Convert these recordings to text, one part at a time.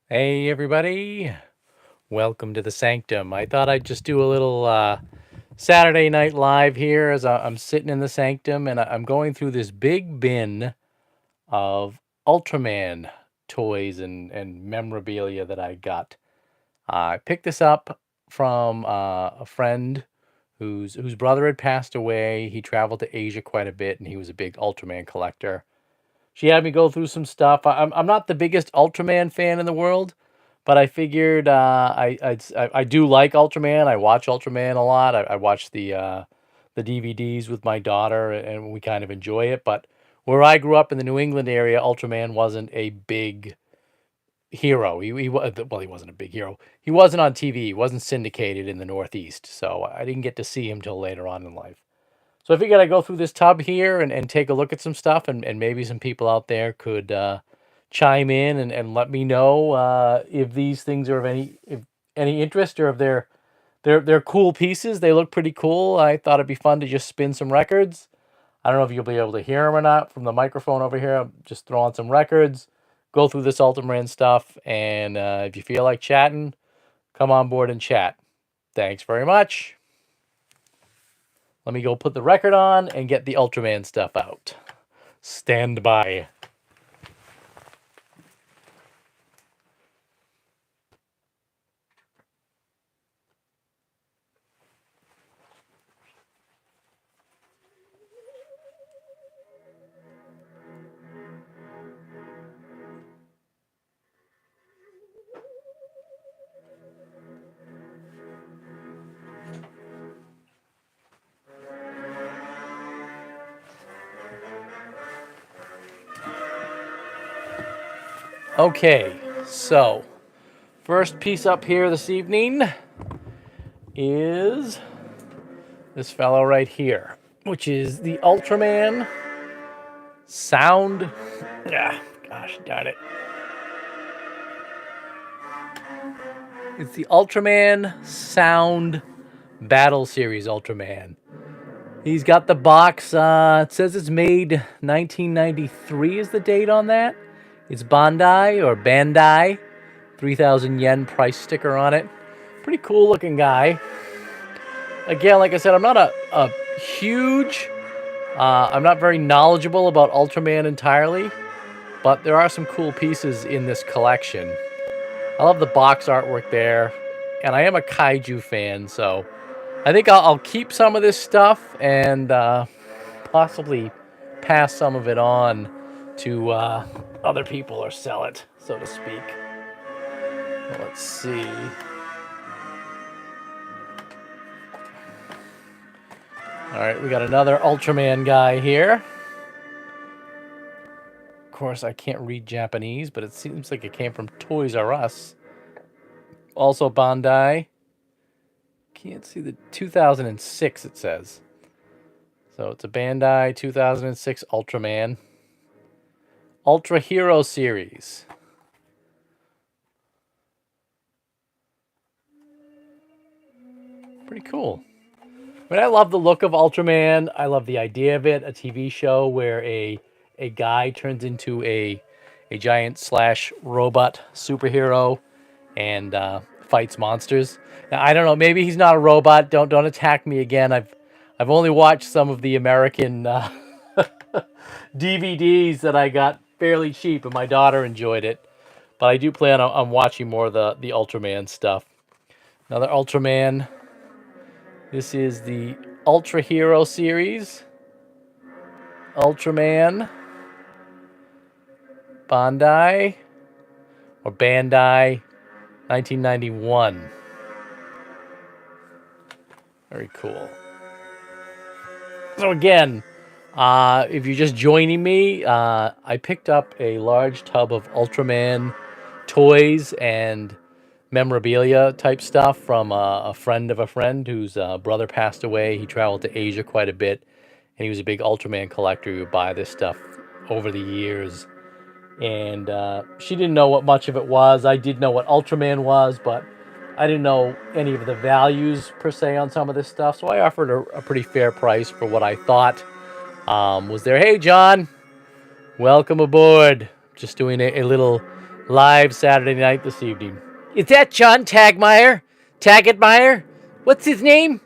Hey, everybody. Welcome to the Sanctum. I thought I'd just do a little Saturday Night Live here as I'm sitting in the Sanctum and I'm going through this big bin of Ultraman toys and memorabilia that I got. I picked this up from a friend whose brother had passed away. He traveled to Asia quite a bit and he was a big Ultraman collector. She had me go through some stuff. I'm not the biggest Ultraman fan in the world, but I figured I do like Ultraman. I watch Ultraman a lot. I watch the DVDs with my daughter, and we kind of enjoy it. But where I grew up in the New England area, Ultraman wasn't a big hero. Well, he wasn't a big hero. He wasn't on TV. He wasn't syndicated in the Northeast, so I didn't get to see him till later on in life. So I figured I'd go through this tub here and take a look at some stuff, and maybe some people out there could chime in and let me know if these things are of any interest, or if they're cool pieces. They look pretty cool. I thought it'd be fun to just spin some records. I don't know if you'll be able to hear them or not from the microphone over here. I'm just throwing some records, go through this Ultraman stuff, and if you feel like chatting, come on board and chat. Thanks very much. Let me go put the record on and get the Ultraman stuff out. Stand by. Okay, so first piece up here this evening is this fellow right here, which is the Ultraman Sound. Yeah, gosh darn it. It's the Ultraman Sound Battle Series Ultraman. He's got the box. It says it's made 1993 is the date on that. It's Bandai, 3,000 yen price sticker on it. Pretty cool looking guy. Again, like I said, I'm not a huge, I'm not very knowledgeable about Ultraman entirely, but there are some cool pieces in this collection. I love the box artwork there, and I am a kaiju fan, so I think I'll keep some of this stuff and possibly pass some of it on to other people, or sell it, so to speak. Let's see. All right, we got another Ultraman guy here. Of course, I can't read Japanese, but it seems like it came from Toys R Us. Also Bandai. Can't see the 2006, it says. So it's a Bandai 2006 Ultraman. Ultra Hero Series. Pretty cool. I mean, I love the look of Ultraman. I love the idea of it. A TV show where a guy turns into a giant slash robot superhero and fights monsters. Now, I don't know. Maybe he's not a robot. Don't attack me again. I've only watched some of the American DVDs that I got fairly cheap, and my daughter enjoyed it. But I do plan on watching more of the Ultraman stuff. Another Ultraman. This is the Ultra Hero series. Ultraman. Bandai. 1991. Very cool. So again, if you're just joining me, I picked up a large tub of Ultraman toys and memorabilia type stuff from a friend of a friend whose brother passed away. He traveled to Asia quite a bit, and he was a big Ultraman collector who would buy this stuff over the years. And she didn't know what much of it was. I did know what Ultraman was, but I didn't know any of the values per se on some of this stuff. So I offered a pretty fair price for what I thought was there. Hey, John, welcome aboard. just doing a little live Saturday night this evening. Is that John Tagmeyer? Taggett-Meyer? What's his name?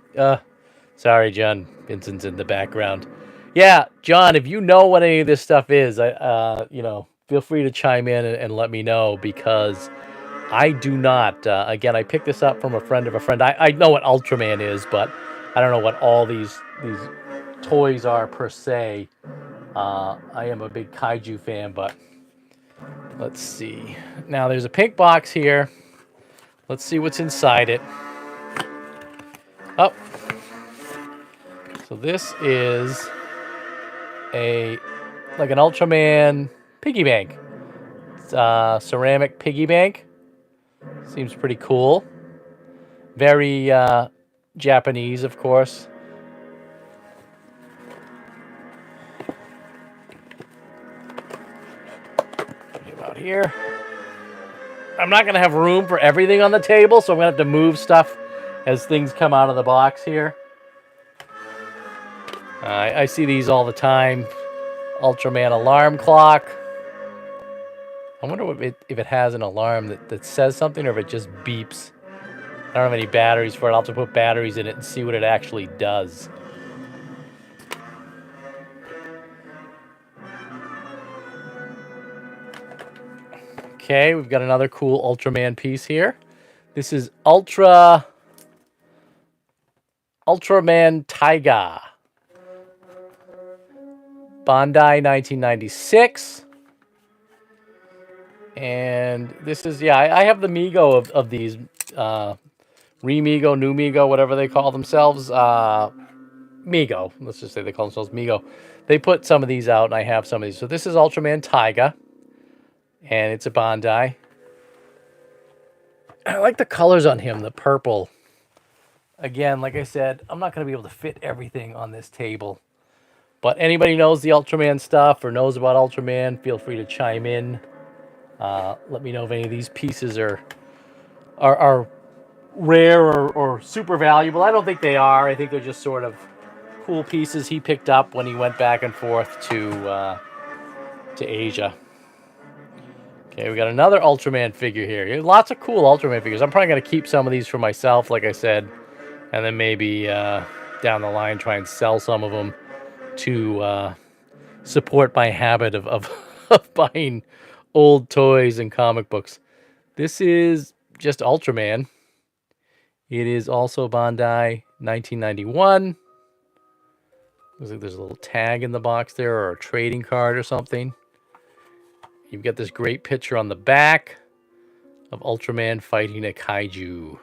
Sorry, John. Vincent's in the background. Yeah, John, if you know what any of this stuff is, feel free to chime in and let me know, because I do not. Again, I picked this up from a friend of a friend. I know what Ultraman is, but I don't know what all these toys are per se. I am a big kaiju fan, but let's see. Now, there's a pink box here. Let's see what's inside it. Oh. So this is like an Ultraman piggy bank. It's a ceramic piggy bank. Seems pretty cool. Very Japanese, of course. Out here. I'm not going to have room for everything on the table, so I'm going to have to move stuff as things come out of the box here. I see these all the time. Ultraman alarm clock. I wonder if it has an alarm that says something, or if it just beeps. I don't have any batteries for it. I'll have to put batteries in it and see what it actually does. Okay, we've got another cool Ultraman piece here. This is Ultraman Taiga. Bandai 1996. And this is, I have the Mego of these. Re-Mego, New Mego, whatever they call themselves. Mego. Let's just say they call themselves Mego. They put some of these out, and I have some of these. So this is Ultraman Taiga. And it's a Bandai. I like the colors on him, the purple. Again, like I said, I'm not going to be able to fit everything on this table. But anybody knows the Ultraman stuff or knows about Ultraman, feel free to chime in. Let me know if any of these pieces are rare or super valuable. I don't think they are. I think they're just sort of cool pieces he picked up when he went back and forth to Asia. Okay, we got another Ultraman figure here. Lots of cool Ultraman figures. I'm probably going to keep some of these for myself, like I said, and then maybe down the line try and sell some of them to support my habit of buying old toys and comic books. This is just Ultraman. It is also Bandai 1991. Looks like there's a little tag in the box there, or a trading card or something. You've got this great picture on the back of Ultraman fighting a kaiju.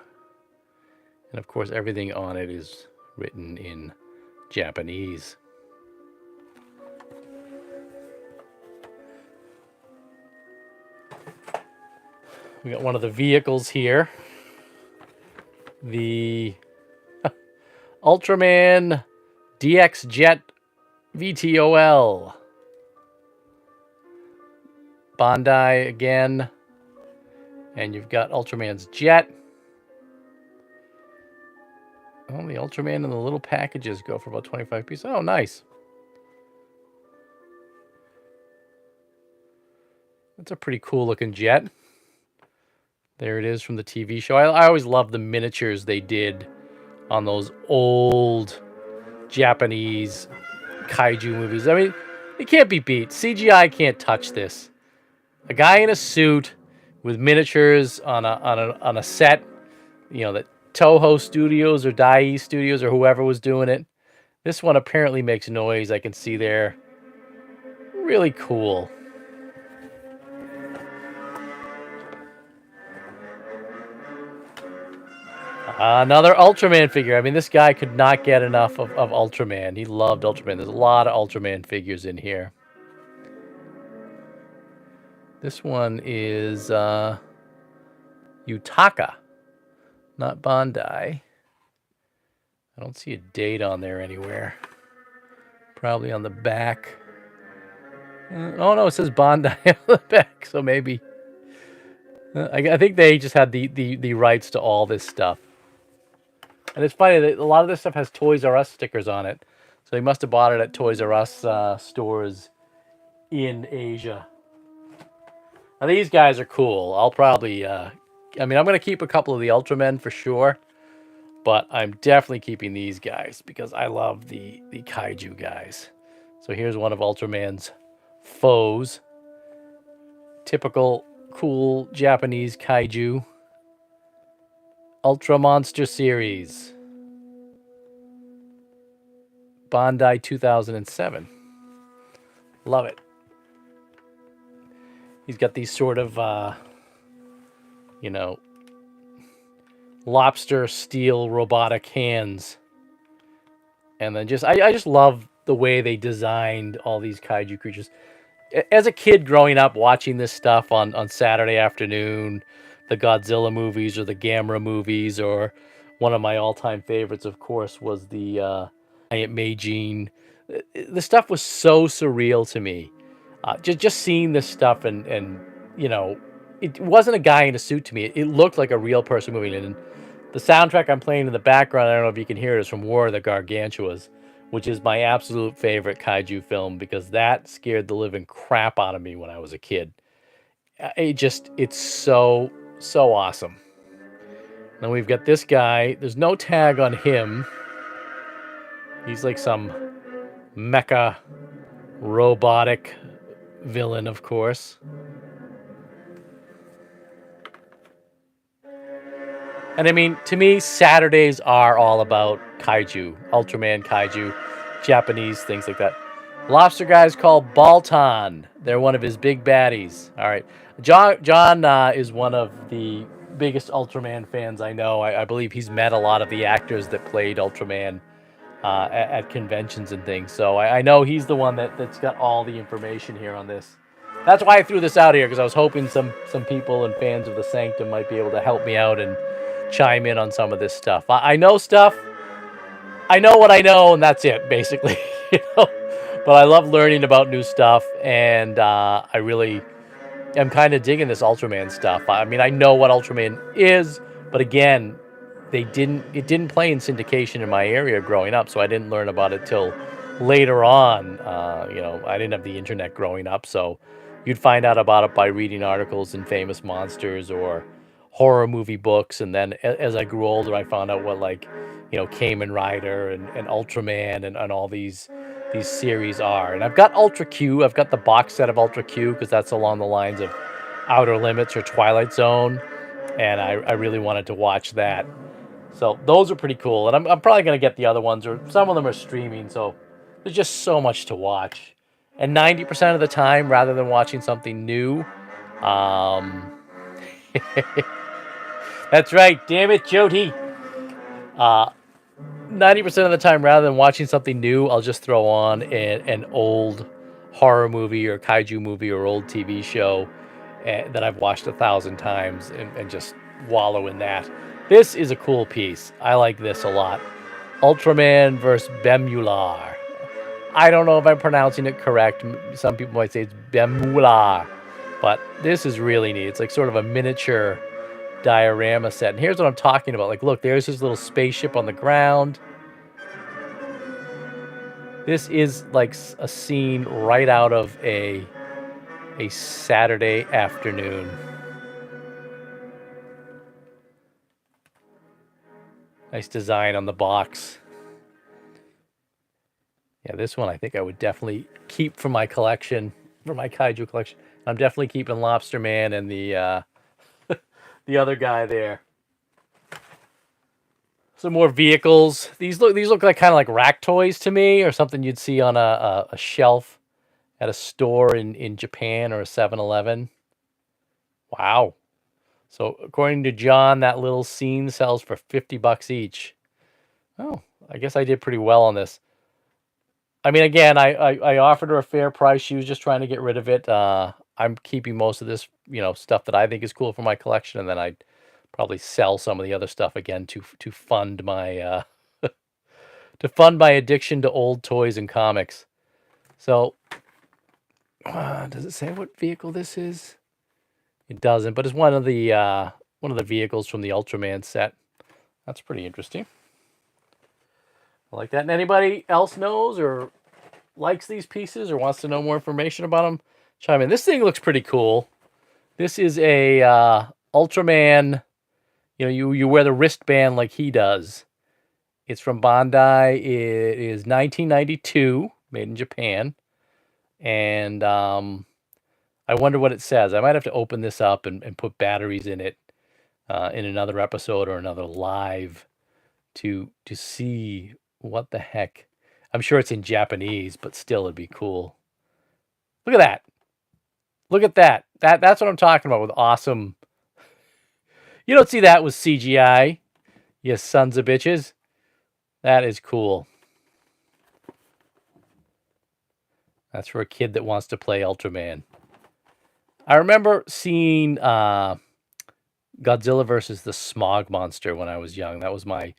And of course, everything on it is written in Japanese. We got one of the vehicles here. The Ultraman DX Jet VTOL. Bandai again. And you've got Ultraman's jet. Oh, the Ultraman and the little packages go for about 25 pieces. Oh, nice. That's a pretty cool looking jet. There it is from the TV show. I always love the miniatures they did on those old Japanese kaiju movies. I mean, it can't be beat. CGI can't touch this. A guy in a suit with miniatures on a set, that Toho Studios or Dai Studios or whoever was doing it. This one apparently makes noise. I can see there. Really cool. Another Ultraman figure. I mean, this guy could not get enough of Ultraman. He loved Ultraman. There's a lot of Ultraman figures in here. This one is Yutaka, not Bandai. I don't see a date on there anywhere. Probably on the back. Oh, no, it says Bandai on the back, so maybe. I think they just had the rights to all this stuff. And it's funny that a lot of this stuff has Toys R Us stickers on it. So they must have bought it at Toys R Us stores in Asia. Now, these guys are cool. I'll probably, I mean, I'm going to keep a couple of the Ultramen for sure, but I'm definitely keeping these guys because I love the kaiju guys. So here's one of Ultraman's foes. Typical cool Japanese kaiju. Ultra Monster Series. Bandai 2007. Love it. He's got these sort of, you know, lobster steel robotic hands. And then I just love the way they designed all these kaiju creatures. As a kid growing up watching this stuff on Saturday afternoon, the Godzilla movies or the Gamera movies, or one of my all-time favorites, of course, was the Giant Meijin. The stuff was so surreal to me. Just seeing this stuff and you know, it wasn't a guy in a suit to me. It looked like a real person moving. And the soundtrack I'm playing in the background, I don't know if you can hear it, is from War of the Gargantuas, which is my absolute favorite kaiju film because that scared the living crap out of me when I was a kid. It's so, so awesome. Then we've got this guy. There's no tag on him. He's like some mecha robotic villain, of course. And I mean, to me, Saturdays are all about kaiju, Ultraman kaiju, Japanese, things like that. Lobster guy's called Baltan. They're one of his big baddies. All right. John is one of the biggest Ultraman fans I know. I believe he's met a lot of the actors that played Ultraman at conventions and things. So I know he's the one that's got all the information here on this. That's why I threw this out here, because I was hoping some people and fans of the Sanctum might be able to help me out and chime in on some of this stuff. I know stuff. I know what I know, and that's it, basically. you know? But I love learning about new stuff, and I really am kind of digging this Ultraman stuff. I mean, I know what Ultraman is, but again, it didn't play in syndication in my area growing up, so I didn't learn about it till later on. You know, I didn't have the internet growing up, so you'd find out about it by reading articles in Famous Monsters or horror movie books. And then as I grew older, I found out what, like, you know, Kamen Rider and Ultraman and all these series are. And I've got Ultra Q. I've got the box set of Ultra Q because that's along the lines of Outer Limits or Twilight Zone, and I really wanted to watch that. So those are pretty cool, and I'm probably gonna get the other ones, or some of them are streaming. So there's just so much to watch, and 90% of the time, rather than watching something new, that's right, damn it, Jody. 90% of the time, rather than watching something new, I'll just throw on an old horror movie or kaiju movie or old TV show that I've watched 1,000 times and just wallow in that. This is a cool piece. I like this a lot. Ultraman vs. Bemular. I don't know if I'm pronouncing it correct. Some people might say it's Bemular, but this is really neat. It's like sort of a miniature diorama set. And here's what I'm talking about. Like, look, there's his little spaceship on the ground. This is like a scene right out of a Saturday afternoon. Nice design on the box. Yeah, this one I think I would definitely keep for my collection, for my kaiju collection. I'm definitely keeping Lobster Man and the the other guy there. Some more vehicles. These look like kind of like rack toys to me, or something you'd see on a shelf at a store in Japan or a 7-Eleven. Wow. So according to John, that little scene sells for $50 each. Oh, I guess I did pretty well on this. I mean, again, I offered her a fair price. She was just trying to get rid of it. I'm keeping most of this, you know, stuff that I think is cool for my collection, and then I'd probably sell some of the other stuff again to fund my to fund my addiction to old toys and comics. So, does it say what vehicle this is? It doesn't, but it's one of the vehicles from the Ultraman set. That's pretty interesting. I like that. And anybody else knows or likes these pieces or wants to know more information about them, chime in. This thing looks pretty cool. This is a Ultraman. You know, you wear the wristband like he does. It's from Bandai. It is 1992, made in Japan. And I wonder what it says. I might have to open this up and put batteries in it in another episode or another live to see what the heck. I'm sure it's in Japanese, but still it'd be cool. Look at that. Look at that. That's what I'm talking about with awesome. You don't see that with CGI, you sons of bitches. That is cool. That's for a kid that wants to play Ultraman. I remember seeing Godzilla versus the Smog Monster when I was young. That was my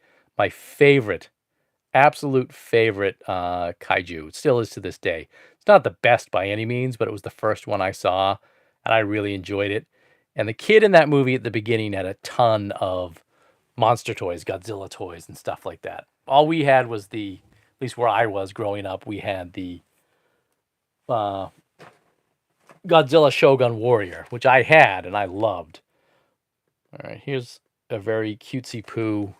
favorite, absolute favorite kaiju. It still is to this day. It's not the best by any means, but it was the first one I saw, and I really enjoyed it. And the kid in that movie at the beginning had a ton of monster toys, Godzilla toys, and stuff like that. All we had was at least where I was growing up, we had the uh, Godzilla Shogun Warrior, which I had and I loved. All right, here's a very cutesy poo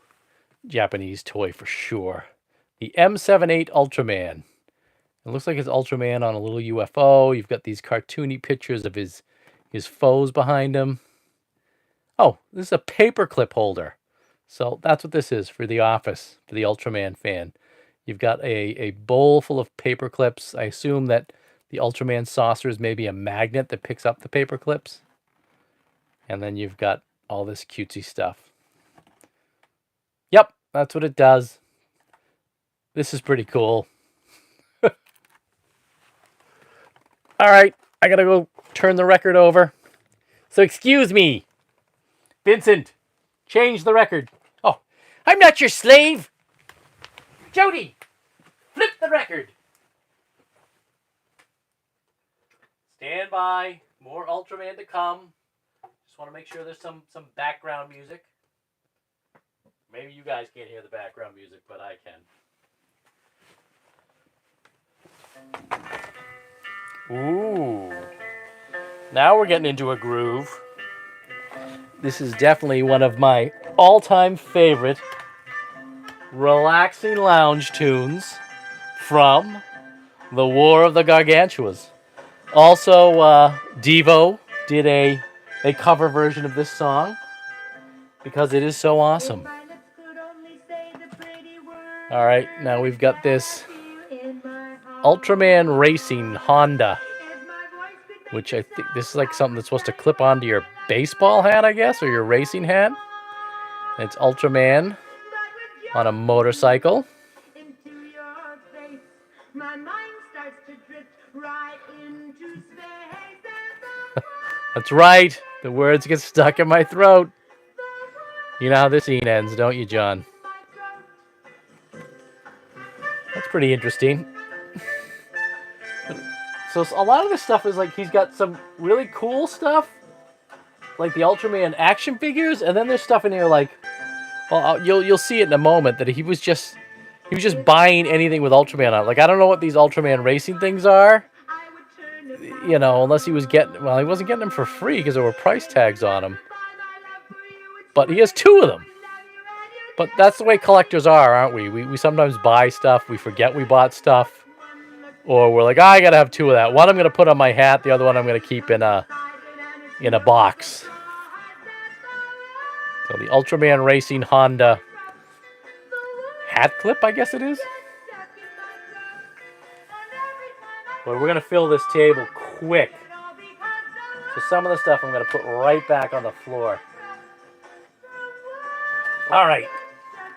Japanese toy for sure. The M78 Ultraman. It looks like it's Ultraman on a little UFO. You've got these cartoony pictures of his foes behind him. Oh, this is a paperclip holder. So that's what this is for the office, for the Ultraman fan. You've got a bowl full of paper clips. I assume that the Ultraman saucer is maybe a magnet that picks up the paper clips. And then you've got all this cutesy stuff. Yep, that's what it does. This is pretty cool. All right, I gotta go turn the record over. So excuse me, Vincent, change the record. Oh, I'm not your slave. Jody, flip the record. Stand by. More Ultraman to come. Just want to make sure there's some background music. Maybe you guys can't hear the background music, but I can. Ooh. Now we're getting into a groove. This is definitely one of my all-time favorite relaxing lounge tunes from the War of the Gargantuas. Also, Devo did a cover version of this song because it is so awesome. All right, now we've got this Ultraman Racing Honda, which I think this is like something that's supposed to clip onto your baseball hat, I guess, or your racing hat. And it's Ultraman on a motorcycle. That's right. The words get stuck in my throat. You know how this scene ends, don't you, John? That's pretty interesting. So a lot of this stuff is like he's got some really cool stuff, like the Ultraman action figures, and then there's stuff in here like, well, you'll see it in a moment that he was just buying anything with Ultraman on it. Like I don't know what these Ultraman racing things are. You know, unless he was getting, well, he wasn't getting them for free because there were price tags on them. But he has two of them. But that's the way collectors are, aren't we? We sometimes buy stuff, we forget we bought stuff, or we're like, I gotta have two of that. One I'm gonna put on my hat, the other one I'm gonna keep in a box. So the Ultraman Racing Honda hat clip, I guess it is. But we're gonna fill this table quick. So some of the stuff I'm gonna put right back on the floor. All right.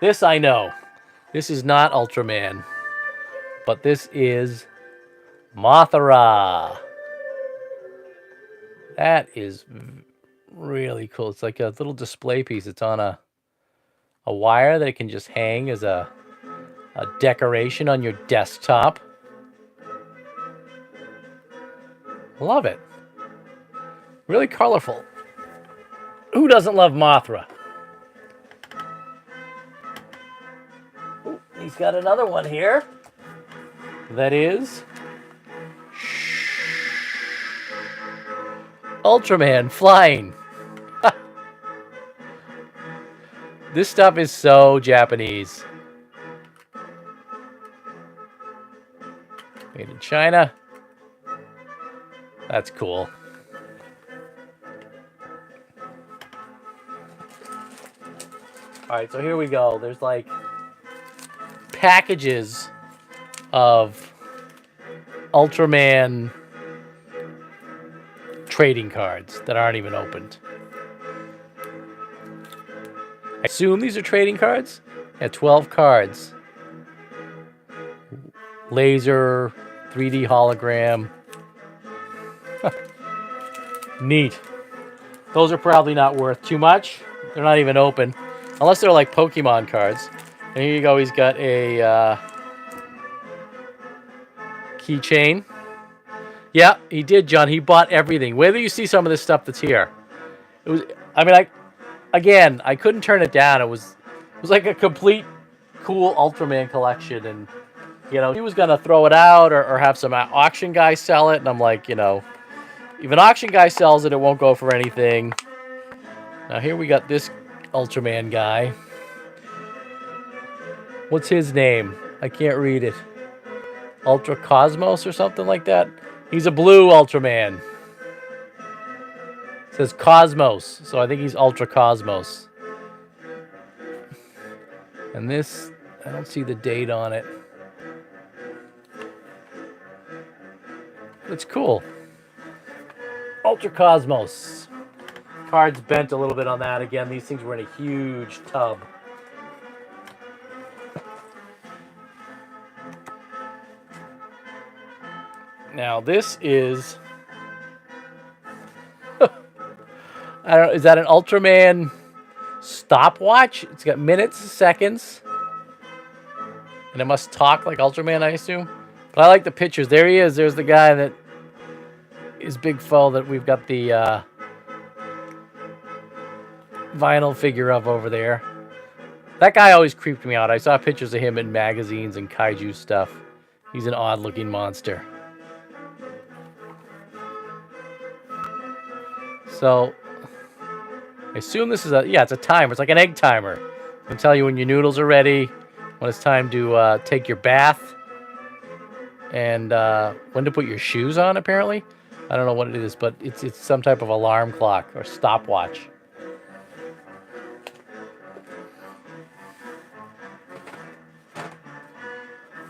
This I know. This is not Ultraman. But this is Mothra. That is really cool. It's like a little display piece. It's on a wire that it can just hang as a decoration on your desktop. Love it. Really colorful. Who doesn't love Mothra? Ooh, he's got another one here. That is Ultraman flying. This stuff is so Japanese. Made in China. That's cool. Alright, so here we go. There's like packages of Ultraman trading cards that aren't even opened. I assume these are trading cards? Yeah, 12 cards. Laser, 3D hologram. Neat. Those are probably not worth too much. They're not even open. Unless they're like Pokemon cards. And here you go, he's got a keychain. Yeah, he did, John. He bought everything. Where do you see some of this stuff that's here? It was, I mean, I couldn't turn it down. It was like a complete cool Ultraman collection, and you know, he was gonna throw it out or have some auction guy sell it, and I'm like, you know, if an auction guy sells it, it won't go for anything. Now here we got this Ultraman guy. What's his name? I can't read it. Ultra Cosmos or something like that. He's a blue Ultraman. It says Cosmos, so I think he's Ultra Cosmos. And this, I don't see the date on it. It's cool. Ultra Cosmos. Cards bent a little bit on that. Again, these things were in a huge tub. Now this is, I don't know, is that an Ultraman stopwatch? It's got minutes, seconds, and it must talk like Ultraman, I assume. But I like the pictures. There he is. There's the guy that is Big Foe that we've got the vinyl figure of over there. That guy always creeped me out. I saw pictures of him in magazines and kaiju stuff. He's an odd-looking monster. So, I assume this is it's a timer. It's like an egg timer. It can tell you when your noodles are ready, when it's time to take your bath, and when to put your shoes on, apparently. I don't know what it is, but it's some type of alarm clock or stopwatch.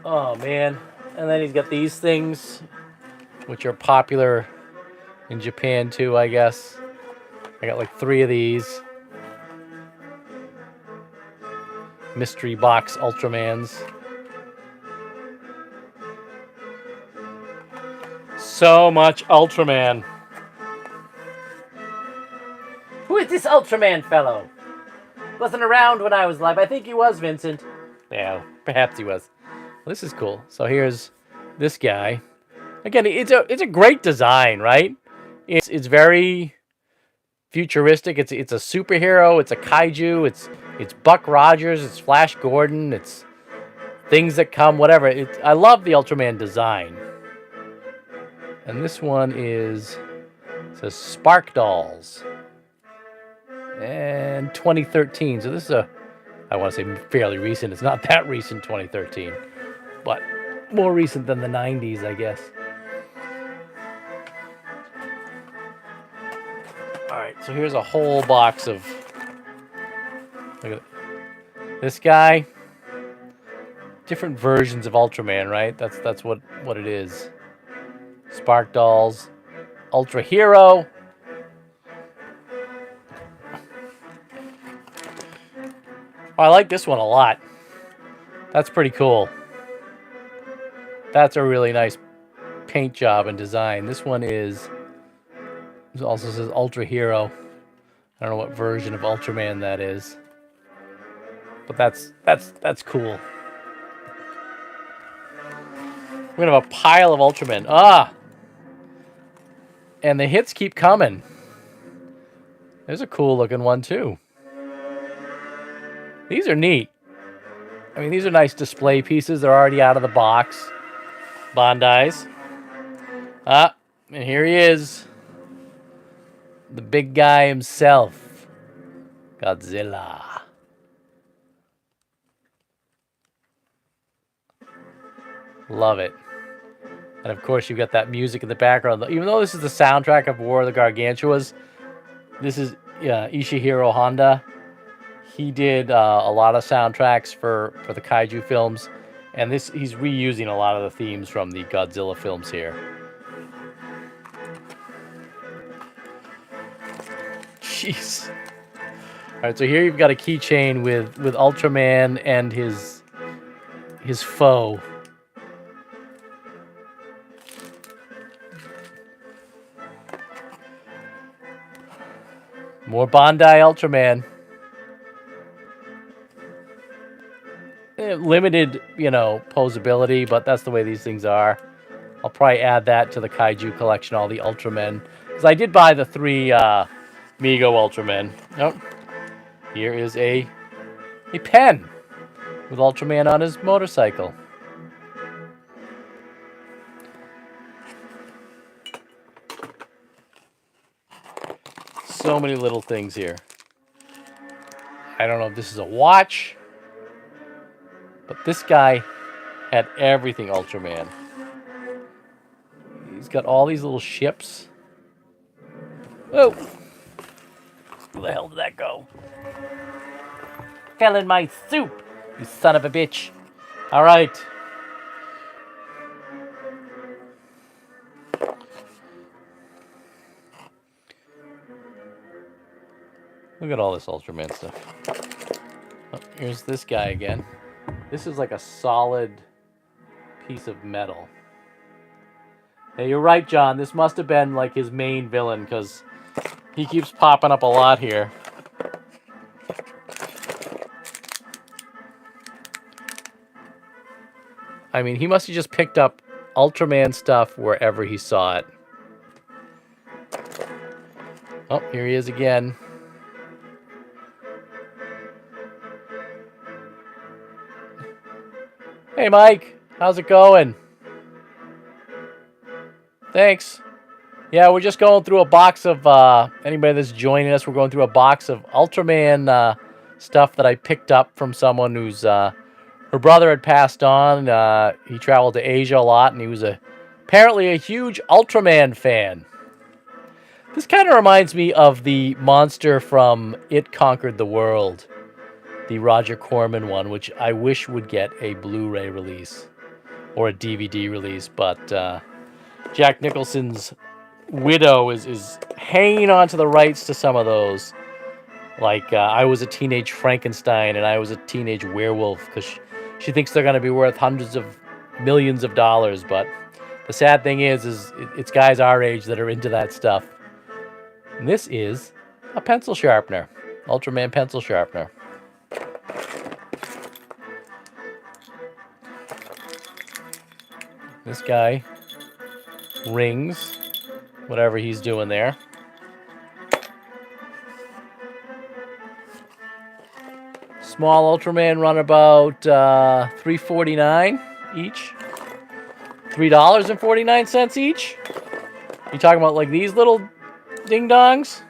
Oh, man. And then he's got these things, which are popular in Japan, too, I guess. I got like 3 of these. Mystery box Ultramans. So much Ultraman. Who is this Ultraman fellow? Wasn't around when I was alive. I think he was, Vincent. Yeah, perhaps he was. Well, this is cool. So here's this guy. Again, it's a great design, right? It's very futuristic. It's a superhero. It's a kaiju. It's Buck Rogers. It's Flash Gordon. It's things that come. Whatever. I love the Ultraman design. And this one it says Spark Dolls. And 2013. So this is I want to say fairly recent. It's not that recent, 2013. But more recent than the 90s, I guess. Alright, so here's a whole box of... Look at this guy. Different versions of Ultraman, right? That's what it is. Spark Dolls. Ultra Hero. Oh, I like this one a lot. That's pretty cool. That's a really nice paint job and design. This one it also says Ultra Hero. I don't know what version of Ultraman that is. But that's cool. We're gonna have a pile of Ultraman. And the hits keep coming. There's a cool looking one too. These are neat. I mean, these are nice display pieces. They're already out of the box. Bandai's. And here he is. The big guy himself, Godzilla. Love it. And of course, you've got that music in the background. Even though this is the soundtrack of War of the Gargantuas, this is Ishihiro Honda. He did a lot of soundtracks for the kaiju films, and he's reusing a lot of the themes from the Godzilla films here. Jeez. All right, so here you've got a keychain with Ultraman and his foe. More Bandai Ultraman. Limited, posability, but that's the way these things are. I'll probably add that to the kaiju collection, all the Ultramen. Because I did buy the 3 Mego Ultramen. Oh, here is a pen with Ultraman on his motorcycle. So many little things here. I don't know if this is a watch, but this guy had everything Ultraman. He's got all these little ships. Oh! Where the hell did that go? Fell in my soup, you son of a bitch. All right. Look at all this Ultraman stuff. Oh, here's this guy again. This is like a solid piece of metal. Hey, you're right, John. This must have been like his main villain, because he keeps popping up a lot here. I mean, he must have just picked up Ultraman stuff wherever he saw it. Oh, here he is again. Hey, Mike. How's it going? Thanks. Yeah, we're just going through a box of, anybody that's joining us, we're going through a box of Ultraman stuff that I picked up from someone who's, her brother had passed on. He traveled to Asia a lot, and he was apparently a huge Ultraman fan. This kind of reminds me of the monster from It Conquered the World, the Roger Corman one, which I wish would get a Blu-ray release or a DVD release, but Jack Nicholson's widow is hanging on to the rights to some of those. Like, I was a teenage Frankenstein and I was a teenage werewolf, because she thinks they're going to be worth hundreds of millions of dollars. But the sad thing is it's guys our age that are into that stuff. And this is a pencil sharpener, Ultraman pencil sharpener. This guy rings whatever he's doing there. Small Ultraman run about $3.49 each. $3.49 each. You talking about like these little ding dongs?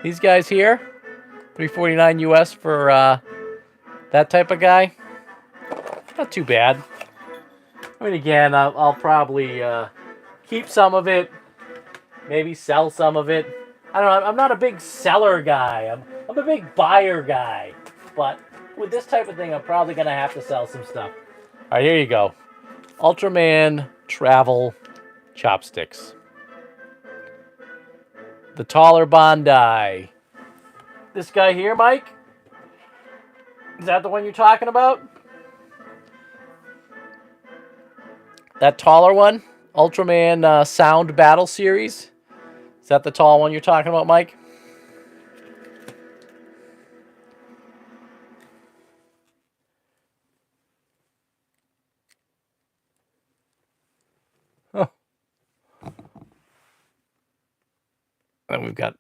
These guys here, $3.49 US for that type of guy. Not too bad. I mean, again, I'll probably keep some of it, maybe sell some of it. I don't know. I'm not a big seller guy. I'm a big buyer guy. But with this type of thing, I'm probably going to have to sell some stuff. All right, here you go. Ultraman Travel Chopsticks. The taller Bandai. This guy here, Mike? Is that the one you're talking about? That taller one? Ultraman Sound Battle Series? Is that the tall one you're talking about, Mike? Oh. Then we've got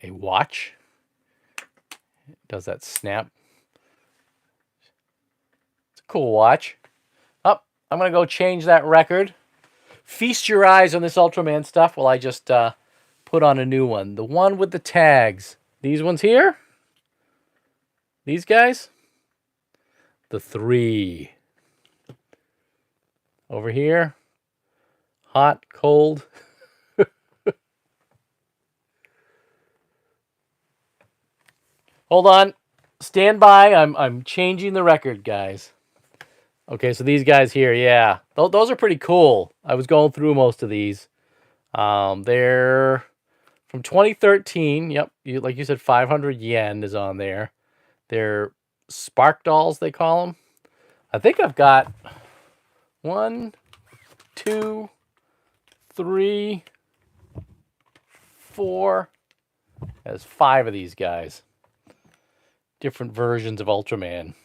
a watch. It does that snap. It's a cool watch. Oh, I'm going to go change that record. Feast your eyes on this Ultraman stuff while I just put on a new one. The one with the tags. These ones here? These guys? The 3. Over here. Hot, cold. Hold on. Stand by. I'm changing the record, guys. Okay, so these guys here, yeah. Those are pretty cool. I was going through most of these. They're from 2013. Yep, like you said, 500 yen is on there. They're spark dolls, they call them. I think I've got 1, 2, 3, 4. There's 5 of these guys. Different versions of Ultraman.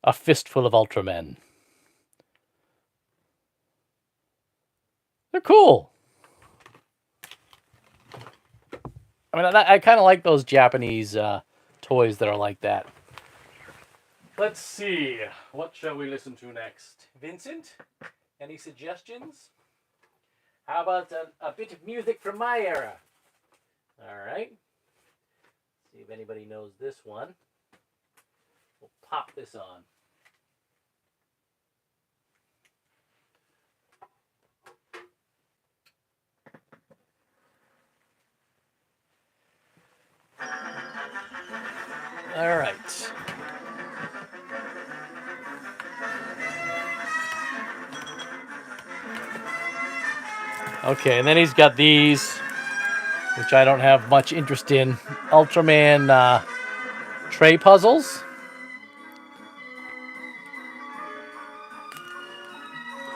A fistful of Ultramen. They're cool. I mean, I kind of like those Japanese toys that are like that. Let's see. What shall we listen to next? Vincent, any suggestions? How about a bit of music from my era? All right. See if anybody knows this one. We'll pop this on. All right. Okay, and then he's got these, which I don't have much interest in. Ultraman tray puzzles.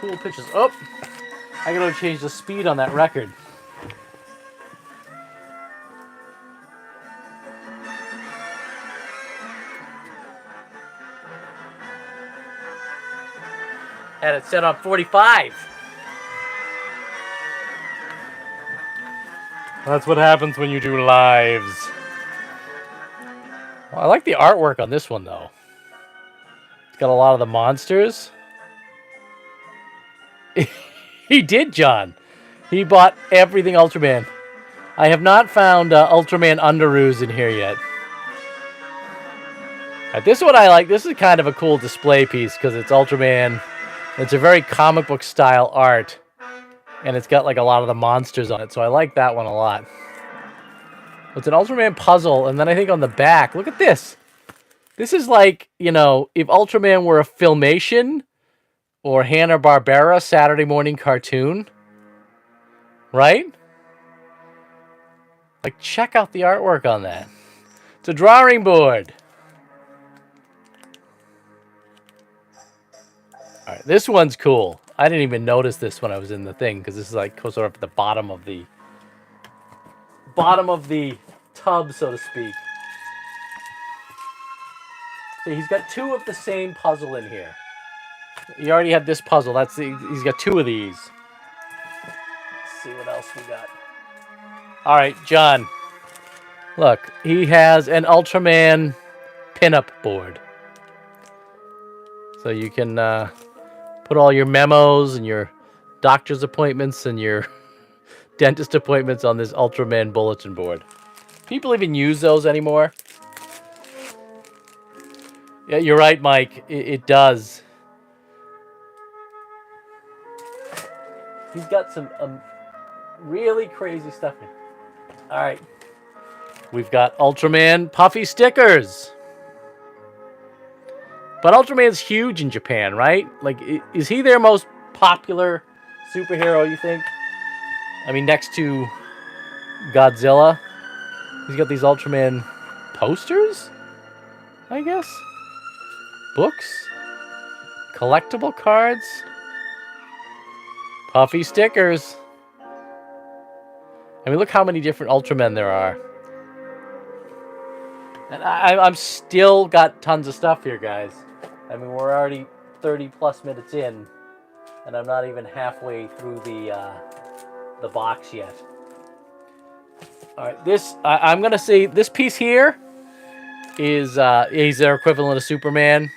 Cool pictures. Oh, I gotta change the speed on that record. Had it set on 45. That's what happens when you do lives. Well, I like the artwork on this one, though. It's got a lot of the monsters. He did, John. He bought everything Ultraman. I have not found Ultraman Underoos in here yet. This one I like. This is kind of a cool display piece because it's Ultraman. It's a very comic book style art. And it's got like a lot of the monsters on it. So I like that one a lot. It's an Ultraman puzzle. And then I think on the back, look at this. This is like, you know, if Ultraman were a Filmation or Hanna-Barbera Saturday morning cartoon. Right? Like, check out the artwork on that. It's a drawing board. All right, this one's cool. I didn't even notice this when I was in the thing because this is like sort of at the bottom of the tub, so to speak. So he's got 2 of the same puzzle in here. He already had this puzzle. He's got 2 of these. Let's see what else we got. All right, John. Look, he has an Ultraman pinup board. So you can put all your memos and your doctor's appointments and your dentist appointments on this Ultraman bulletin board. People even use those anymore? Yeah, you're right, Mike. It does. He's got some really crazy stuff in. All right. We've got Ultraman puffy stickers. But Ultraman's huge in Japan, right? Like, is he their most popular superhero, you think? I mean, next to Godzilla. He's got these Ultraman posters, I guess? Books? Collectible cards? Puffy stickers. I mean, look how many different Ultramen there are. And I'm still got tons of stuff here, guys. I mean, we're already 30 plus minutes in, and I'm not even halfway through the box yet. All right, I'm gonna say this piece here is he's their equivalent of Superman.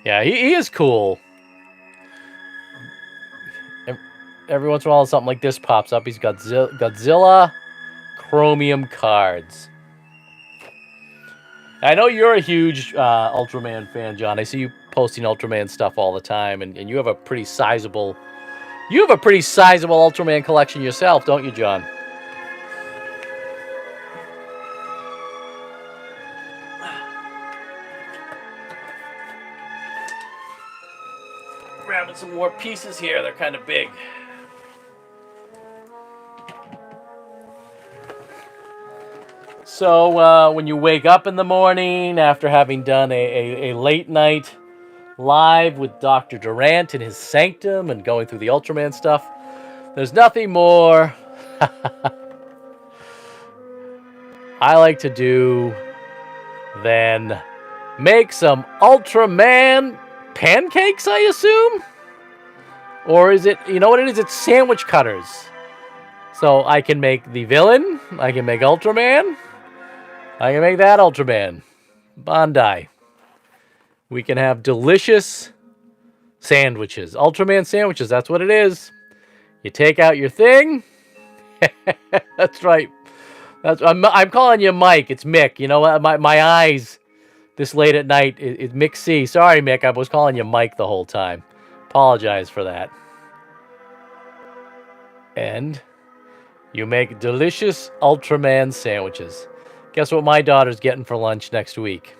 Yeah, he is cool. Every once in a while, something like this pops up. He's got Godzilla Chromium cards. I know you're a huge Ultraman fan, John. I see you posting Ultraman stuff all the time, and you have a pretty sizable Ultraman collection yourself, don't you, John? Grabbing some more pieces here. They're kind of big. So when you wake up in the morning after having done a late night live with Dr. Durant in his sanctum and going through the Ultraman stuff, there's nothing more I like to do than make some Ultraman pancakes, I assume? Or is it, you know what it is? It's sandwich cutters. So I can make the villain, I can make Ultraman, I can make that Ultraman. Bandai. We can have delicious sandwiches. Ultraman sandwiches, that's what it is. You take out your thing. That's right. I'm calling you Mike. It's Mick. You know what? My eyes this late at night. It's Mick C. Sorry, Mick. I was calling you Mike the whole time. Apologize for that. And you make delicious Ultraman sandwiches. Guess what my daughter's getting for lunch next week?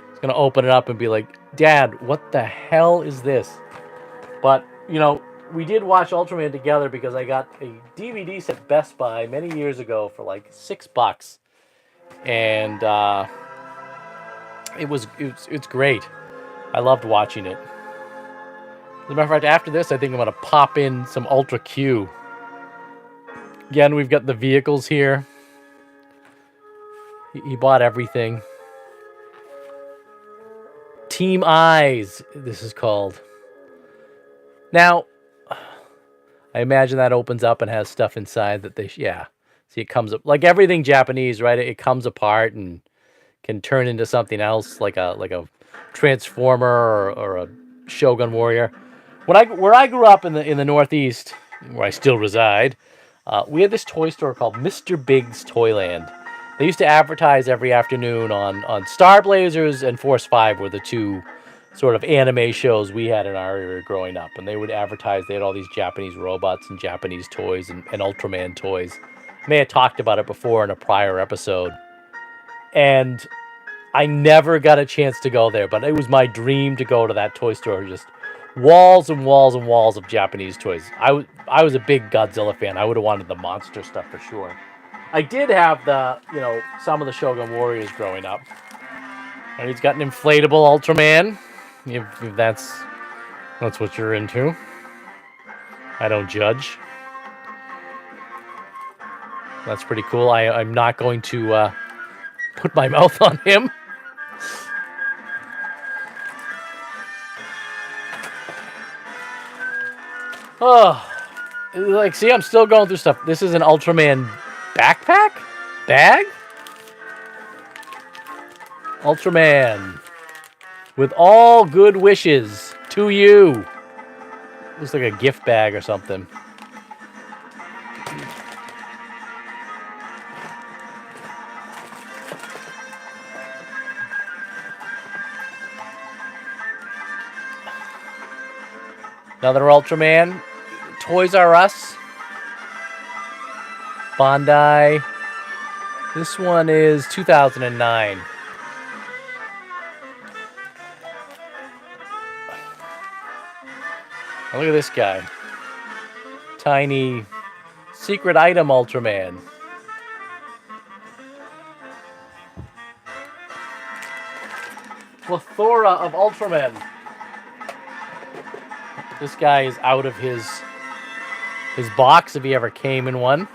She's going to open it up and be like, Dad, what the hell is this? But, you know, we did watch Ultraman together because I got a DVD set at Best Buy many years ago for like $6. And it's great. I loved watching it. As a matter of fact, after this, I think I'm going to pop in some Ultra Q. Again, we've got the vehicles here. He bought everything. Team Eyes, this is called. Now, I imagine that opens up and has stuff inside that they... Yeah. See, it comes up... Like everything Japanese, right? It comes apart and can turn into something else, like a Transformer or a Shogun Warrior. Where I grew up in the Northeast, where I still reside, we had this toy store called Mr. Big's Toyland. They used to advertise every afternoon on Star Blazers and Force 5 were the two sort of anime shows we had in our area growing up. And they would advertise, they had all these Japanese robots and Japanese toys and Ultraman toys. I may have talked about it before in a prior episode. And I never got a chance to go there, but it was my dream to go to that toy store. Just walls and walls and walls of Japanese toys. I was a big Godzilla fan. I would have wanted the monster stuff for sure. I did have some of the Shogun Warriors growing up. And he's got an inflatable Ultraman. If that's what you're into. I don't judge. That's pretty cool. I'm not going to put my mouth on him. Oh, like, see, I'm still going through stuff. This is an Ultraman backpack? Bag? Ultraman. With all good wishes to you. Looks like a gift bag or something. Another Ultraman. Toys R Us. Bandai. This one is 2009. Oh, look at this guy. Tiny secret item Ultraman. Plethora of Ultraman. This guy is out of his box if he ever came in one.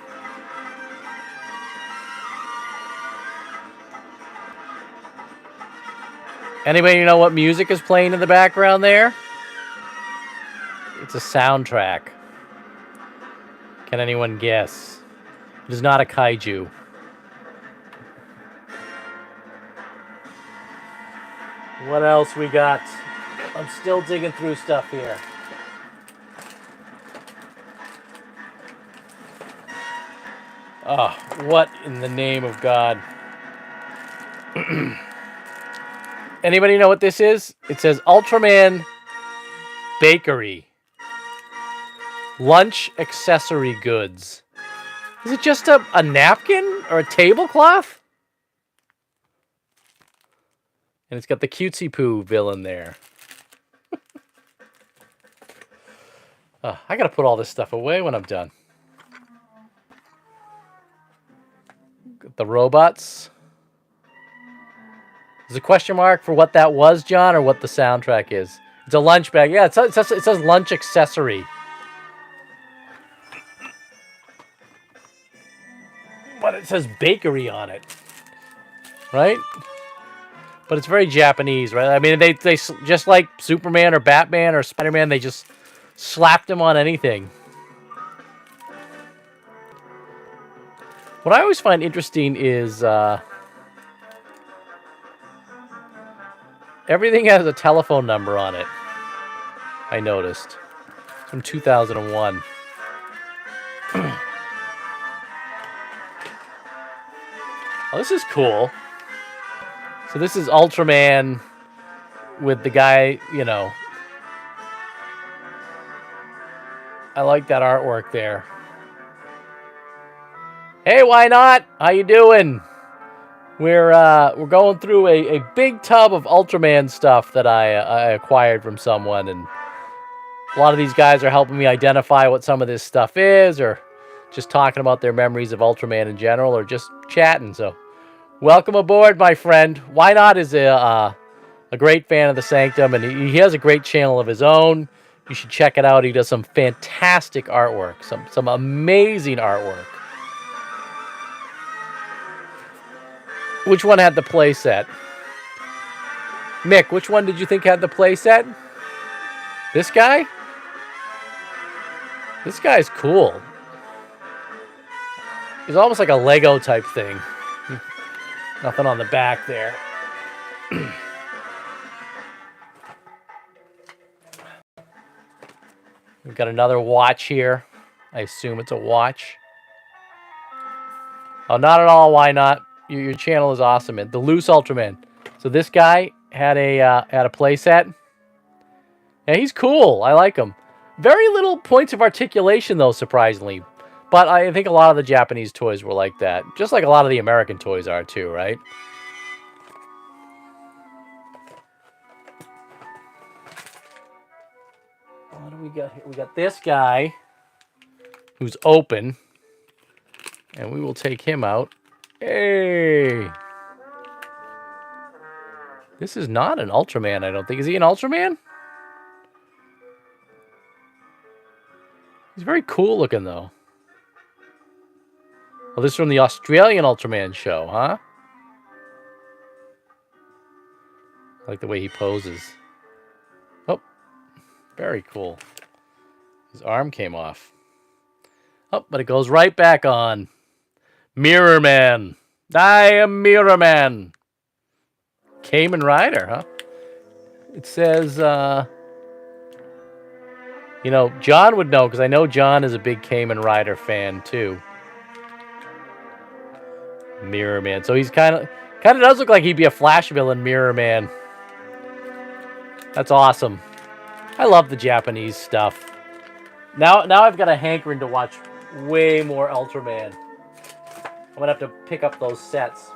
Anybody know what music is playing in the background there? It's a soundtrack. Can anyone guess? It is not a kaiju. What else we got? I'm still digging through stuff here. Oh, what in the name of God? Anybody know what this is? It says Ultraman Bakery. Lunch accessory goods. Is it just a napkin or a tablecloth? And it's got the cutesy poo villain there. I gotta put all this stuff away when I'm done. Got the robots. There's a question mark for what that was, John, or what the soundtrack is. It's a lunch bag. Yeah, it says lunch accessory. But it says bakery on it. Right? But it's very Japanese, right? I mean, they just like Superman or Batman or Spider-Man, they just slapped him on anything. What I always find interesting is everything has a telephone number on it. I noticed. From 2001. Oh, this is cool. So this is Ultraman with the guy, you know. I like that artwork there. Hey, why not? How you doing? We're going through a big tub of Ultraman stuff that I acquired from someone, and a lot of these guys are helping me identify what some of this stuff is, or just talking about their memories of Ultraman in general, or just chatting. So, welcome aboard, my friend. Why Not is a great fan of the Sanctum, and he has a great channel of his own. You should check it out. He does some fantastic artwork, some amazing artwork. Which one had the playset? Mick, which one did you think had the playset? This guy? This guy's cool. He's almost like a Lego type thing. Nothing on the back there. We've got another watch here. I assume it's a watch. Oh, not at all. Why not? Your channel is awesome, man. The Loose Ultraman. So this guy had a playset. Yeah, he's cool. I like him. Very little points of articulation, though, surprisingly. But I think a lot of the Japanese toys were like that. Just like a lot of the American toys are, too, right? What do we got here? We got this guy who's open. And we will take him out. Hey! This is not an Ultraman, I don't think. Is he an Ultraman? He's very cool looking, though. Well, this is from the Australian Ultraman show, huh? I like the way he poses. Oh, very cool. His arm came off. Oh, but it goes right back on. Mirror Man. I am Mirror Man. Kamen Rider, huh? It says, you know, John would know, because I know John is a big Kamen Rider fan, too. Mirror Man. So he's kind of does look like he'd be a Flash villain, Mirror Man. That's awesome. I love the Japanese stuff. Now I've got a hankering to watch way more Ultraman. I'm going to have to pick up those sets.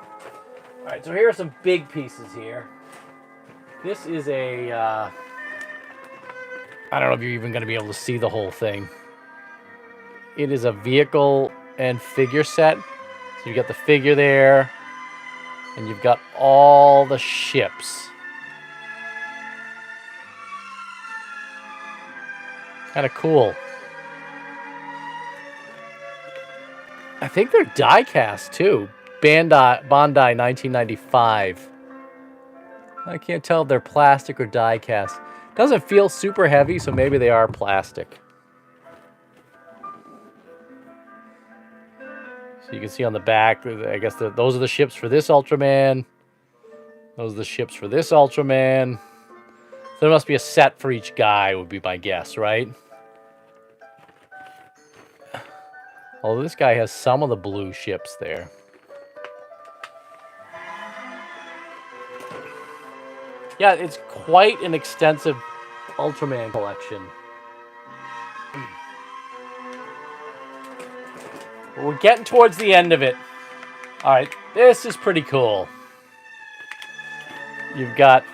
All right, so here are some big pieces here. This is a... I don't know if you're even going to be able to see the whole thing. It is a vehicle and figure set. So you've got the figure there, and you've got all the ships. Kind of cool. I think they're die-cast, too. Bandai 1995. I can't tell if they're plastic or die-cast. Doesn't feel super heavy, so maybe they are plastic. So you can see on the back, I guess those are the ships for this Ultraman. Those are the ships for this Ultraman. So there must be a set for each guy, would be my guess, right? Although this guy has some of the blue ships there. Yeah, it's quite an extensive Ultraman collection. We're getting towards the end of it. All right, this is pretty cool. You've got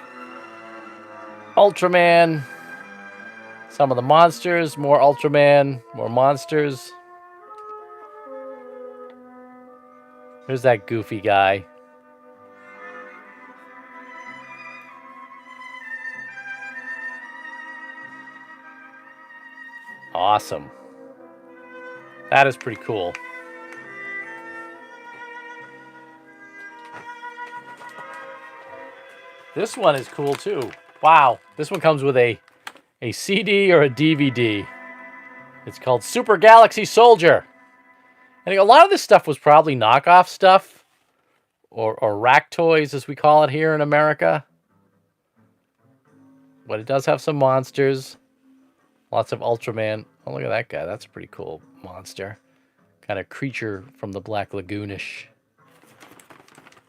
Ultraman, some of the monsters, more Ultraman, more monsters. There's that goofy guy. Awesome. That is pretty cool. This one is cool too. Wow. This one comes with a CD or a DVD. It's called Super Galaxy Soldier. I think a lot of this stuff was probably knockoff stuff. Or rack toys, as we call it here in America. But it does have some monsters. Lots of Ultraman. Oh, look at that guy. That's a pretty cool monster. Kind of creature from the Black Lagoonish.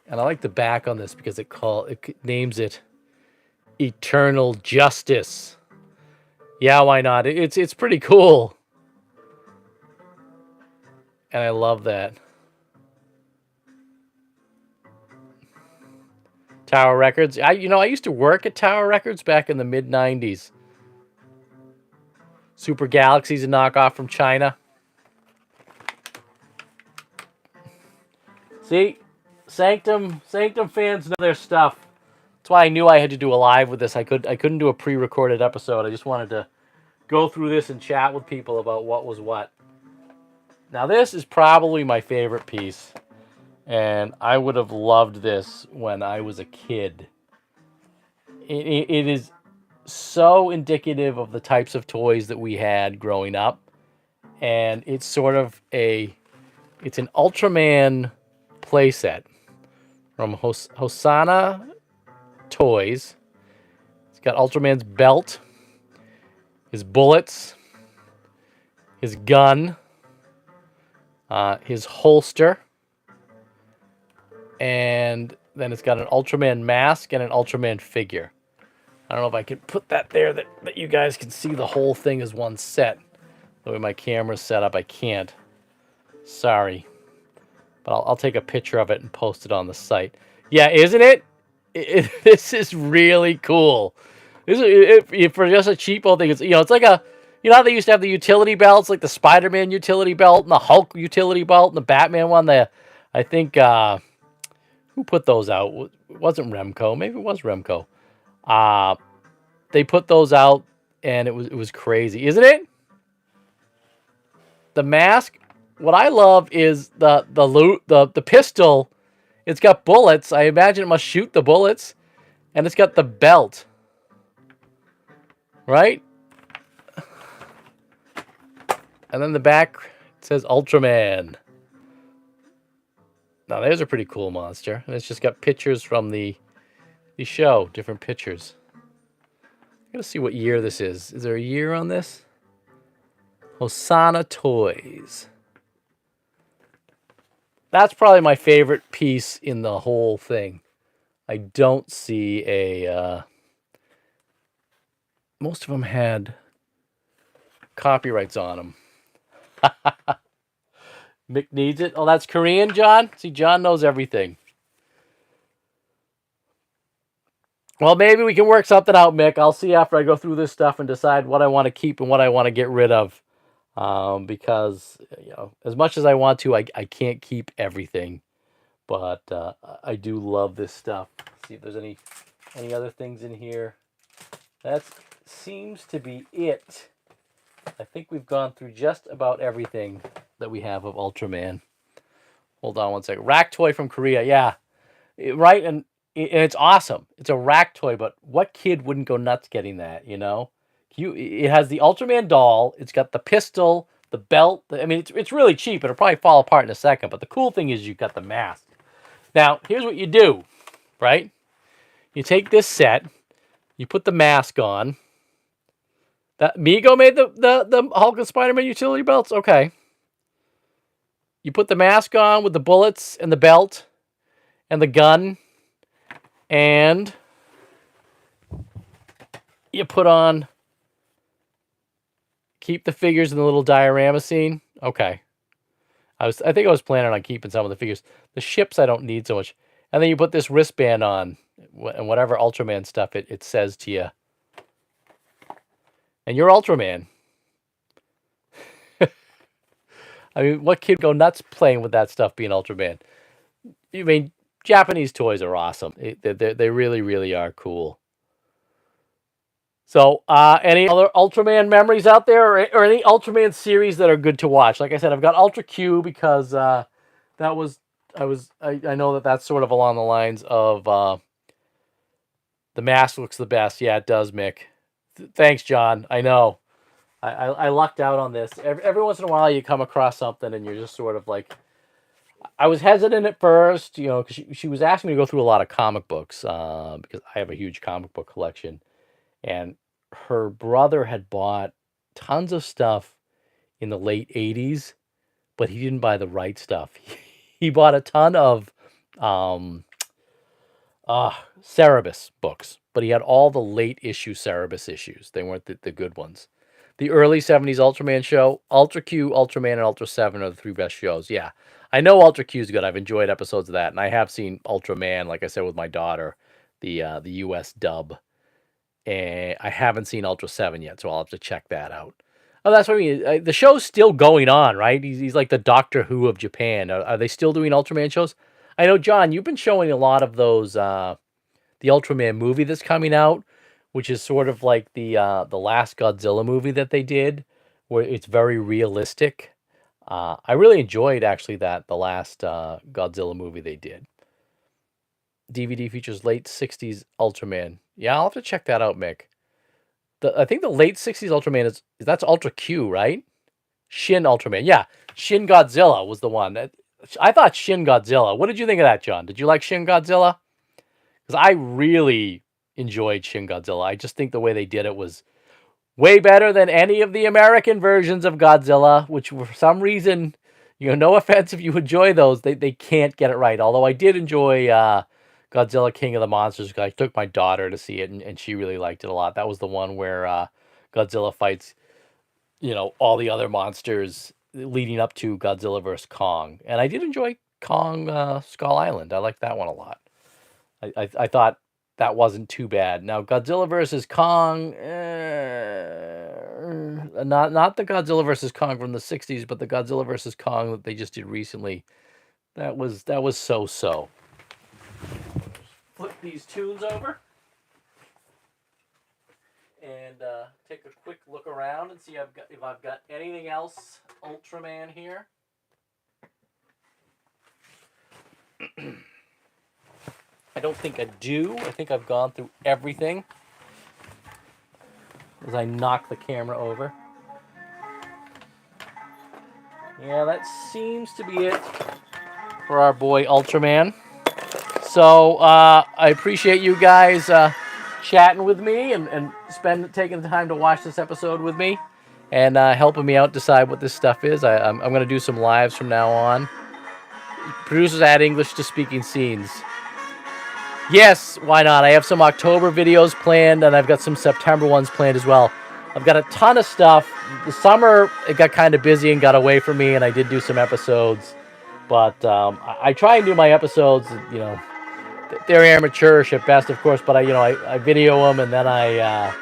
And I like the back on this because it names it Eternal Justice. Yeah, why not? It's pretty cool. And I love that. Tower Records. I used to work at Tower Records back in the mid-90s. Super Galaxy's a knockoff from China. See? Sanctum fans know their stuff. That's why I knew I had to do a live with this. I couldn't do a pre-recorded episode. I just wanted to go through this and chat with people about what was what. Now this is probably my favorite piece. And I would have loved this when I was a kid. It is so indicative of the types of toys that we had growing up. And it's sort of it's an Ultraman playset from Hosanna Toys. It's got Ultraman's belt, his bullets, his gun, his holster, and then it's got an Ultraman mask and an Ultraman figure. I don't know if I can put that there that you guys can see the whole thing as one set. The way my camera's set up, I can't. Sorry. But I'll take a picture of it and post it on the site. Yeah, isn't it? This is really cool. This is, for just a cheapo thing, it's like how they used to have the utility belts, like the Spider-Man utility belt and the Hulk utility belt and the Batman one. I think who put those out? It wasn't Remco. Maybe it was Remco. They put those out, and it was crazy, isn't it? The mask. What I love is the pistol. It's got bullets. I imagine it must shoot the bullets, and it's got the belt. Right? And then the back it says Ultraman. Now there's a pretty cool monster, and it's just got pictures from the show, different pictures. I gotta see what year this is. Is there a year on this? Hosanna Toys. That's probably my favorite piece in the whole thing. I don't see a... most of them had copyrights on them. Mick needs it. Oh, that's Korean, John? See, John knows everything. Well, maybe we can work something out, Mick. I'll see after I go through this stuff and decide what I want to keep and what I want to get rid of. Because, as much as I want to, I can't keep everything. But I do love this stuff. Let's see if there's any other things in here. That seems to be it. I think we've gone through just about everything that we have of Ultraman. Hold on one second. Rack toy from Korea. Yeah. Right? And it's awesome. It's a rack toy, but what kid wouldn't go nuts getting that, It has the Ultraman doll. It's got the pistol, the belt. It's really cheap. It'll probably fall apart in a second. But the cool thing is you've got the mask. Now, here's what you do, right? You take this set. You put the mask on. That Mego made the Hulk and Spider-Man utility belts? Okay. You put the mask on with the bullets and the belt and the gun, and you put on, keep the figures in the little diorama scene. Okay. I think I was planning on keeping some of the figures. The ships I don't need so much. And then you put this wristband on, and whatever Ultraman stuff it says to you. And you're Ultraman. I mean, what kid go nuts playing with that stuff being Ultraman? I mean, Japanese toys are awesome. They really, really are cool. So, any other Ultraman memories out there, or any Ultraman series that are good to watch? Like I said, I've got Ultra Q because that was I know that that's sort of along the lines of the mask looks the best. Yeah, it does, Mick. Thanks, John. I know. I lucked out on this. Every once in a while, you come across something, and you're just sort of like, I was hesitant at first, because she was asking me to go through a lot of comic books because I have a huge comic book collection, and her brother had bought tons of stuff in the late 80s, but he didn't buy the right stuff. He bought a ton of Cerebus books, but he had all the late issue Cerebus issues. They weren't the good ones. The early 70s Ultraman show, Ultra Q, Ultraman, and Ultra 7 are the three best shows. Yeah, I know Ultra Q is good. I've enjoyed episodes of that, and I have seen Ultraman, like I said, with my daughter, the US dub. And I haven't seen Ultra 7 yet, so I'll have to check that out. Oh, that's what I mean. The show's still going on, right? He's like the Doctor Who of Japan. Are they still doing Ultraman shows? I know, John, you've been showing a lot of those, the Ultraman movie that's coming out, which is sort of like the last Godzilla movie that they did, where it's very realistic. I really enjoyed, actually, the last Godzilla movie they did. DVD features late 60s Ultraman. Yeah, I'll have to check that out, Mick. I think the late 60s Ultraman that's Ultra Q, right? Shin Ultraman. Yeah, Shin Godzilla was the one. I thought Shin Godzilla. What did you think of that, John? Did you like Shin Godzilla? Because I really enjoyed Shin Godzilla. I just think the way they did it was way better than any of the American versions of Godzilla, which for some reason, no offense if you enjoy those, they can't get it right. Although I did enjoy Godzilla King of the Monsters because I took my daughter to see it, and she really liked it a lot. That was the one where Godzilla fights, all the other monsters leading up to Godzilla vs. Kong. And I did enjoy Kong Skull Island. I liked that one a lot. I thought that wasn't too bad. Now, Godzilla vs. Kong, not the Godzilla vs. Kong from the 60s, but the Godzilla vs. Kong that they just did recently. That was so-so. Flip these tunes over and take a quick look around and see if I've got anything else Ultraman here. I don't think I do. I think I've gone through everything as I knock the camera over. Yeah, that seems to be it for our boy Ultraman. So I appreciate you guys chatting with me and taking the time to watch this episode with me and helping me out decide what this stuff is. I'm going to do some lives from now on. Producers add English to speaking scenes. Yes, why not? I have some October videos planned, and I've got some September ones planned as well. I've got a ton of stuff. The summer, it got kind of busy and got away from me, and I did do some episodes. But I try and do my episodes, they're amateurish at best, of course, but I video them, and then I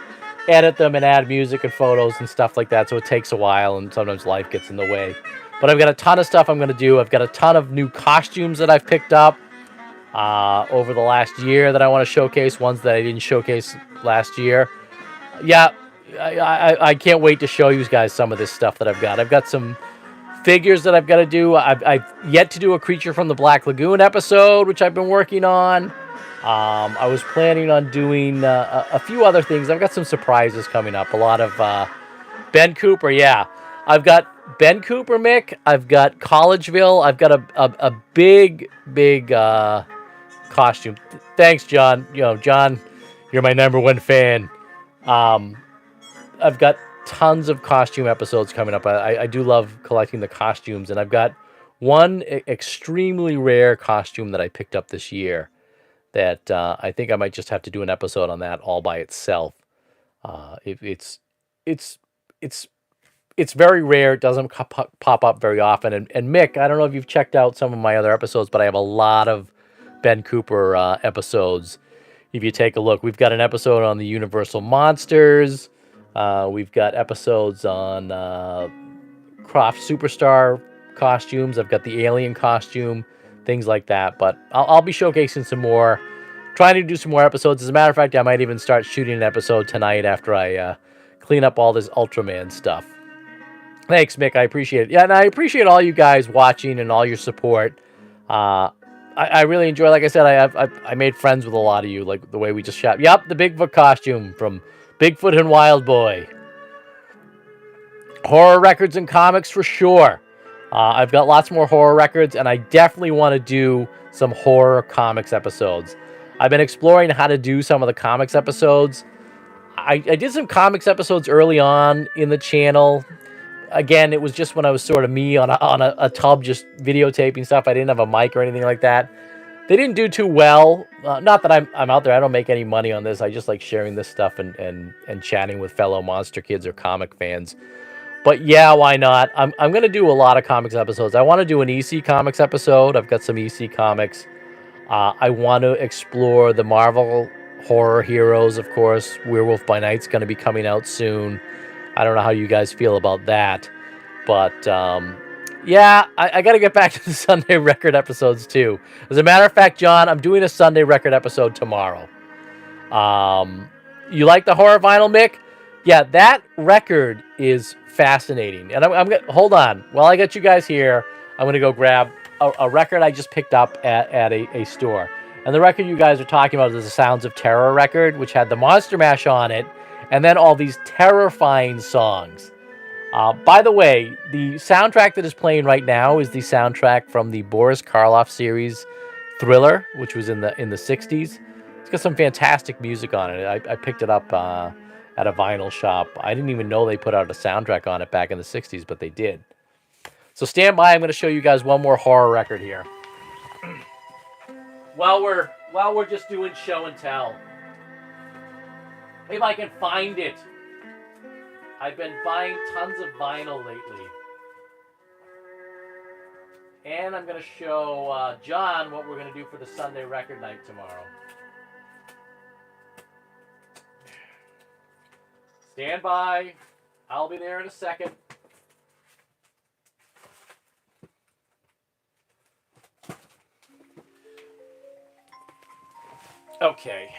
edit them and add music and photos and stuff like that, so it takes a while, and sometimes life gets in the way. But I've got a ton of stuff I'm going to do. I've got a ton of new costumes that I've picked up over the last year that I want to showcase, ones that I didn't showcase last year. Yeah, I can't wait to show you guys some of this stuff that I've got. I've got some figures that I've got to do. I've yet to do a Creature from the Black Lagoon episode, which I've been working on. I was planning on doing a few other things. I've got some surprises coming up. A lot of Ben Cooper, yeah. I've got Ben Cooper, Mick. I've got Collegeville. I've got a big costume. Thanks, John. John, you're my #1 fan. I've got tons of costume episodes coming up. I do love collecting the costumes, and I've got one extremely rare costume that I picked up this year that I think I might just have to do an episode on that all by itself. It's it's it's it's very rare. It doesn't pop up very often. And Mick, I don't know if you've checked out some of my other episodes, but I have a lot of Ben Cooper episodes. If you take a look, we've got an episode on the Universal Monsters. We've got episodes on Croft Superstar costumes. I've got the alien costume, things like that. But I'll be showcasing some more, trying to do some more episodes. As a matter of fact, I might even start shooting an episode tonight after I clean up all this Ultraman stuff. Thanks, Mick. I appreciate it. Yeah, and I appreciate all you guys watching and all your support. I really enjoy, like I said, I made friends with a lot of you, like the way we just shot. Yep, the Bigfoot costume from Bigfoot and Wild Boy. Horror records and comics for sure. I've got lots more horror records, and I definitely want to do some horror comics episodes. I've been exploring how to do some of the comics episodes. I did some comics episodes early on in the channel. Again, it was just when I was sort of me on a tub just videotaping stuff. I didn't have a mic or anything like that. They didn't do too well. Not that I'm out there. I don't make any money on this. I just like sharing this stuff and chatting with fellow monster kids or comic fans. But yeah, why not? I'm going to do a lot of comics episodes. I want to do an EC Comics episode. I've got some EC Comics. I want to explore the Marvel horror heroes, of course. Werewolf by Night's going to be coming out soon. I don't know how you guys feel about that. But, yeah, I got to get back to the Sunday record episodes, too. As a matter of fact, John, I'm doing a Sunday record episode tomorrow. You like the horror vinyl, Mick? Yeah, that record is fascinating. And I'm going to, hold on. While I got you guys here, I'm going to go grab a record I just picked up at a store. And the record you guys are talking about is the Sounds of Terror record, which had the Monster Mash on it, and then all these terrifying songs. By the way, the soundtrack that is playing right now is the soundtrack from the Boris Karloff series Thriller, which was in the 60s. It's got some fantastic music on it. I picked it up at a vinyl shop. I didn't even know they put out a soundtrack on it back in the 60s, but they did. So stand by. I'm going to show you guys one more horror record here. While we're just doing show and tell. If I can find it. I've been buying tons of vinyl lately. And I'm going to show John what we're going to do for the Sunday record night tomorrow. Stand by. I'll be there in a second. Okay.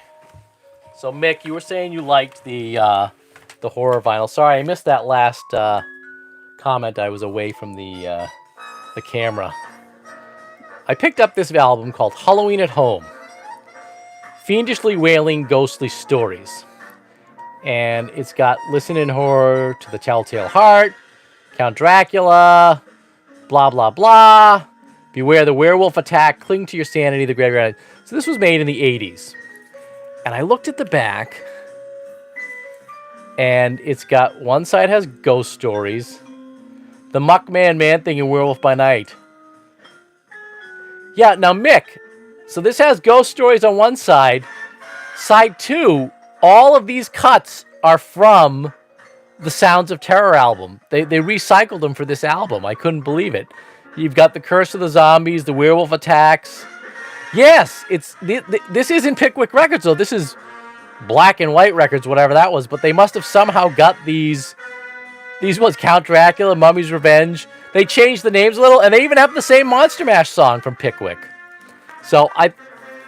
So, Mick, you were saying you liked the horror vinyl. Sorry, I missed that last comment. I was away from the camera. I picked up this album called Halloween at Home. Fiendishly wailing ghostly stories. And it's got Listen in Horror to the Telltale Heart, Count Dracula, blah, blah, blah. Beware the Werewolf Attack, Cling to Your Sanity, The Graveyard. So this was made in the 80s. And I looked at the back, and it's got, one side has ghost stories, the Muckman Man-Thing and Werewolf by Night. Yeah, now Mick, so this has ghost stories on one side. Side 2, all of these cuts are from the Sounds of Terror album. They recycled them for this album. I couldn't believe it. You've got the Curse of the Zombies, the Werewolf Attacks. Yes, this isn't Pickwick Records, though. This is Black and White Records, whatever that was. But they must have somehow got these ones, Count Dracula, Mummy's Revenge. They changed the names a little, and they even have the same Monster Mash song from Pickwick. So I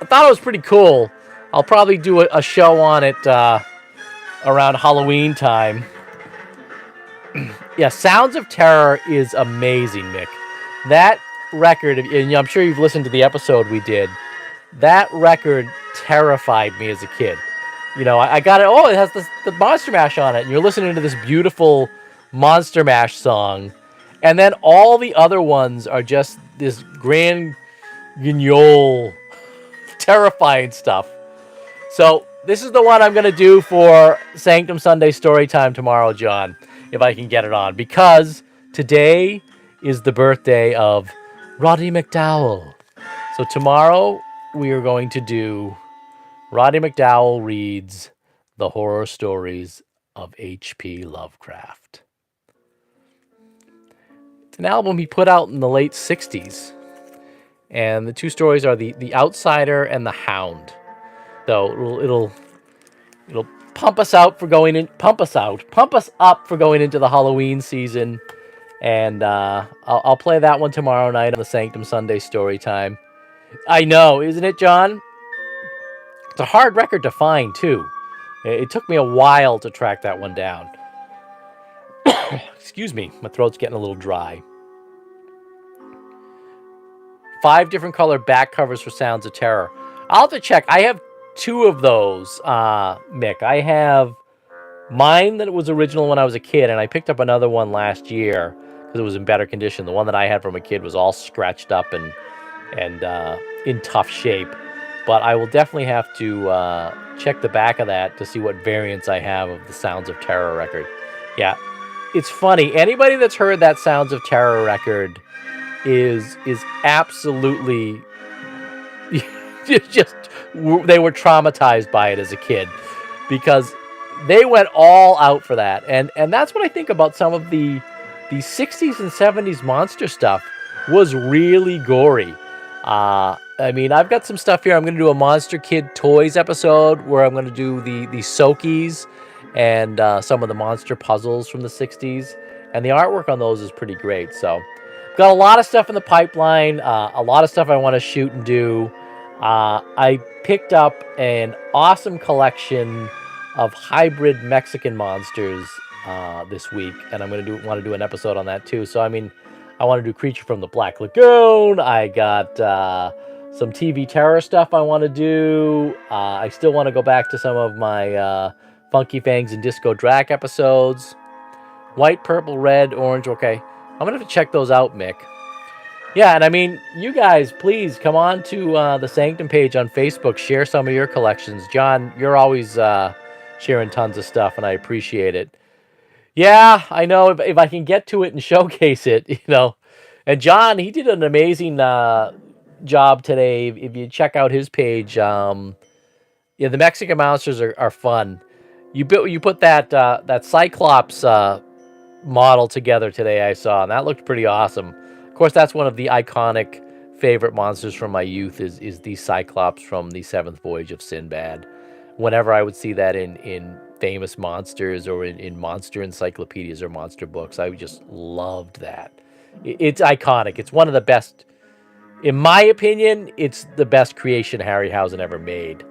thought it was pretty cool. I'll probably do a show on it around Halloween time. Yeah, Sounds of Terror is amazing, Mick. That record, and I'm sure you've listened to the episode we did, that record terrified me as a kid. You know, I got it, it has the Monster Mash on it, and you're listening to this beautiful Monster Mash song, and then all the other ones are just this grand guignol, terrifying stuff. So this is the one I'm going to do for Sanctum Sunday Storytime tomorrow, John, if I can get it on, because today is the birthday of Roddy McDowell. So tomorrow we are going to do Roddy McDowell reads the horror stories of H.P. Lovecraft. It's an album he put out in the late 60s. And the two stories are the Outsider and the Hound. So it'll pump us up for going into the Halloween season. And I'll play that one tomorrow night on the Sanctum Sunday story time. I know, isn't it, John? It's a hard record to find, too. It took me a while to track that one down. Excuse me, my throat's getting a little dry. 5 different color back covers for Sounds of Terror. I'll have to check. I have 2 of those, Mick. I have mine that was original when I was a kid, and I picked up another one last year because it was in better condition. The one that I had from a kid was all scratched up and in tough shape. But I will definitely have to check the back of that to see what variants I have of the Sounds of Terror record. Yeah, it's funny. Anybody that's heard that Sounds of Terror record is absolutely just they were traumatized by it as a kid because they went all out for that. And that's what I think about some of the 60s and 70s monster stuff was really gory. I mean, I've got some stuff here. I'm going to do a Monster Kid Toys episode where I'm going to do the Sokies and some of the monster puzzles from the 60s. And the artwork on those is pretty great. So, got a lot of stuff in the pipeline. A lot of stuff I want to shoot and do. I picked up an awesome collection of hybrid Mexican monsters this week. And I'm going to want to do an episode on that too. So, I mean, I want to do Creature from the Black Lagoon. I got some TV terror stuff I want to do. I still want to go back to some of my Funky Fangs and Disco Drac episodes. White, purple, red, orange. Okay. I'm going to have to check those out, Mick. Yeah, and I mean, you guys, please come on to the Sanctum page on Facebook. Share some of your collections. John, you're always sharing tons of stuff, and I appreciate it. Yeah, I know. If I can get to it and showcase it, you know. And John, he did an amazing job today. If you check out his page, yeah, the Mexican monsters are fun. You put that Cyclops model together today, I saw, and that looked pretty awesome. Of course, that's one of the iconic favorite monsters from my youth is the Cyclops from the Seventh Voyage of Sinbad. Whenever I would see that in famous monsters or in monster encyclopedias or monster books, I just loved that. It's iconic. It's one of the best, in my opinion, it's the best creation Harryhausen ever made.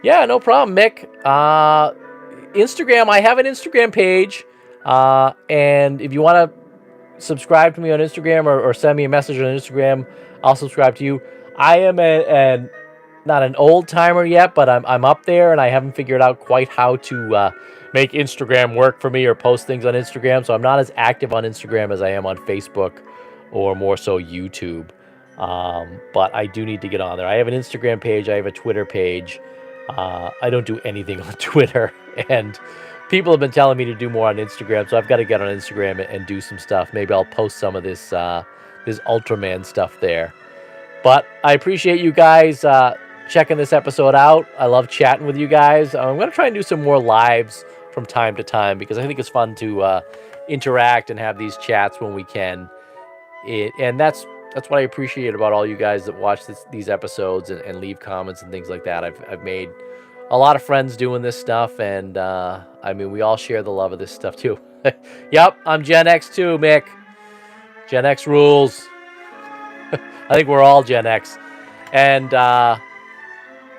Yeah, no problem, Mick. Instagram, I have an Instagram page. And if you want to subscribe to me on Instagram or send me a message on Instagram, I'll subscribe to you. I am not an old timer yet, but I'm up there, and I haven't figured out quite how to make Instagram work for me or post things on Instagram. So I'm not as active on Instagram as I am on Facebook or more so YouTube. But I do need to get on there. I have an Instagram page. I have a Twitter page. I don't do anything on Twitter, and people have been telling me to do more on Instagram, so I've got to get on Instagram and do some stuff. Maybe I'll post some of this Ultraman stuff there. But I appreciate you guys checking this episode out. I love chatting with you guys. I'm going to try and do some more lives from time to time because I think it's fun to interact and have these chats when we can. And that's what I appreciate about all you guys that watch these episodes and leave comments and things like that. I've made a lot of friends doing this stuff, and I mean, we all share the love of this stuff too. Yep, I'm Gen X too, Mick. Gen X rules. I think we're all Gen X. And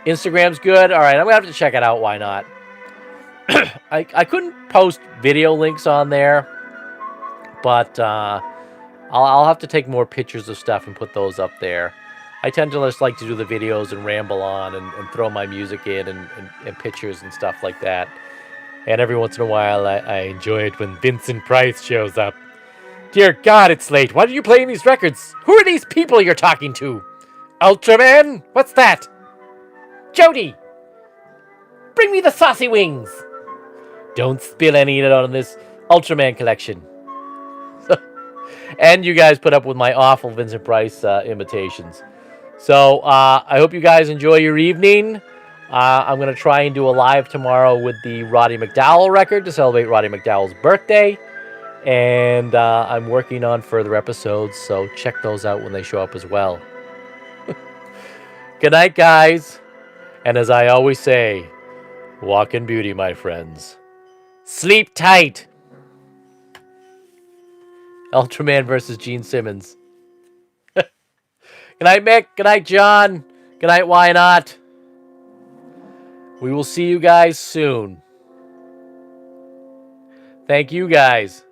Instagram's good. All right, I'm going to have to check it out. Why not? I couldn't post video links on there, but I'll have to take more pictures of stuff and put those up there. I tend to just like to do the videos and ramble on and throw my music in and pictures and stuff like that. And every once in a while, I enjoy it when Vincent Price shows up. Dear God, it's late. Why are you playing these records? Who are these people you're talking to? Ultraman? What's that? Jody! Bring me the saucy wings! Don't spill any of it on this Ultraman collection. And you guys put up with my awful Vincent Price imitations. So I hope you guys enjoy your evening. I'm going to try and do a live tomorrow with the Roddy McDowell record to celebrate Roddy McDowell's birthday. And I'm working on further episodes, so check those out when they show up as well. Good night, guys. And as I always say, walk in beauty, my friends. Sleep tight. Ultraman versus Gene Simmons. Good night, Mick. Good night, John. Good night, Why Not? We will see you guys soon. Thank you, guys.